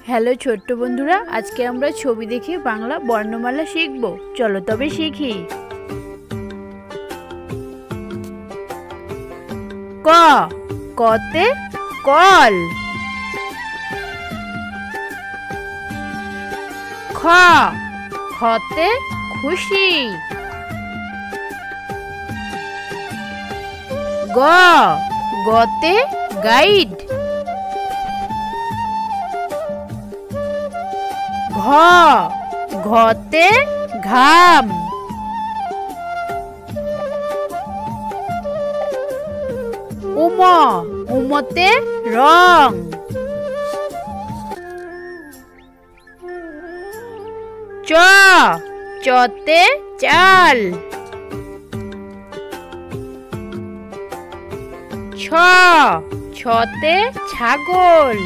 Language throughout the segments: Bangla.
হ্যালো ছোট্ট বন্ধুরা, আজকে আমরা ছবি দেখে বাংলা বর্ণমালা শিখব। চলো তবে শিখি। ক, কতে কল। খ, খতে খুশি। গ, গতে গাইড। ঘ, ঘতে ঘাম। উম, উমতে রং। চ, চতে চাল। ছ, ছতে ছাগল।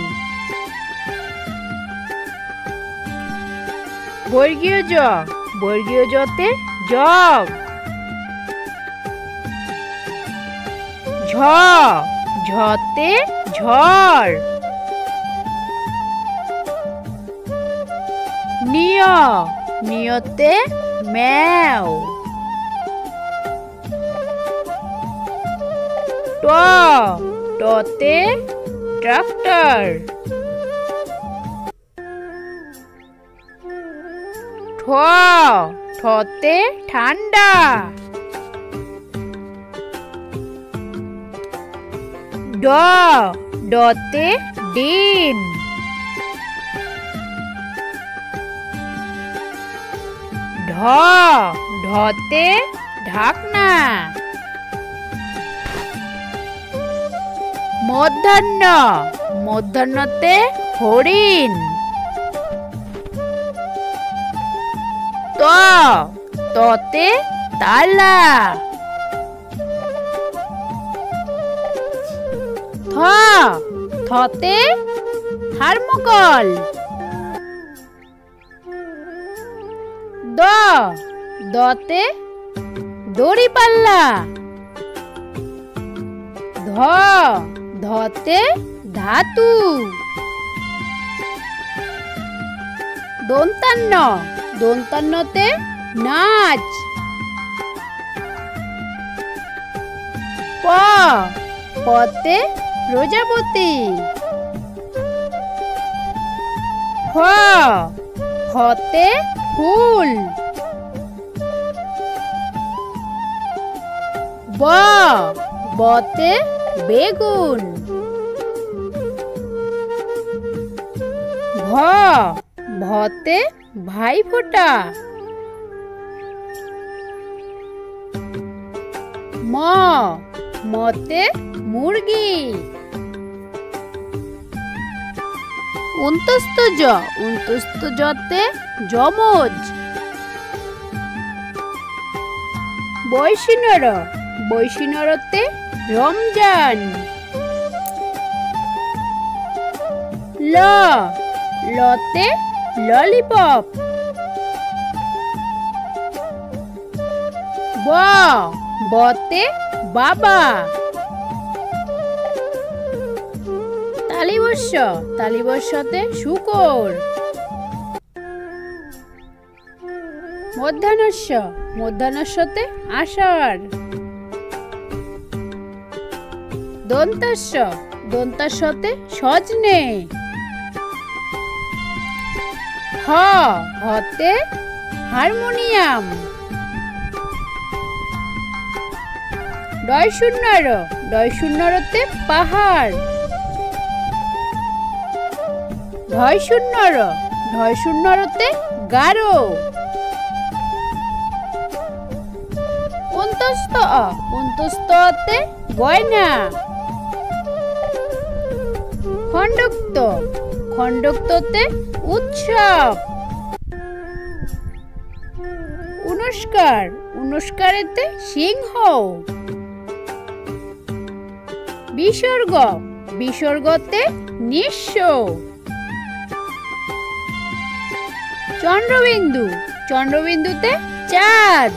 বর্গীয় জ, বর্গীয় জতে জগ। ঝ, ঝতে ঝড়। নিয়, নিয়তে ম্যাও। ট, টতে ট্রাক্টর। ঠ, ঠতে ঠান্ডা। ড, ডতে ডিম। ঢ, ঢতে ঢাকনা। মধ্যাহ্ন, মধ্যাহ্নতে হরিণ। ত, ততে তালা। থ, থতে থার্মোকল। দ, দতে দড়িপাল্লা। ধ, ধতে ধাতু। দন্তান্ন, দন্তান্নতে নাচ। প, পতে প্রজাপতি। ফ, ফতে ফুল। ব, বতে বেগুন। ভ, ভতে ভাইফোঁটা। ম, মতে মুরগি। উন্তস্ত জ, উন্তস্ত জতে যমজ। বৈশিনর, বৈশিনরতে রমজান। ল, লতে ললিপপ। ব, বতে বাবা। তালিবস্য, তালিবস্যতে শূকর। মধ্যাহ্নস্য, মধ্যাহ্নস্যতে আষাঢ়। দন্তাস্য, দন্তাস্যতে সজনে। হ, হতে হারমোনিয়াম। ডয় শূন্যর, ডয় শূন্যরতে পাহাড়। ঢয় শূন্যর, ঢয় শূন্যরতে গারো। অন্তস্থ অ, অন্তস্থতে গয়না। খণ্ডক্ত, খণ্ডক্ততে উৎসব। উনস্কার, উনস্কারেতে সিংহ। বিসর্গ, বিসর্গতে নিঃস্ব। চন্দ্রবিন্দু, চন্দ্রবিন্দুতে চাঁদ।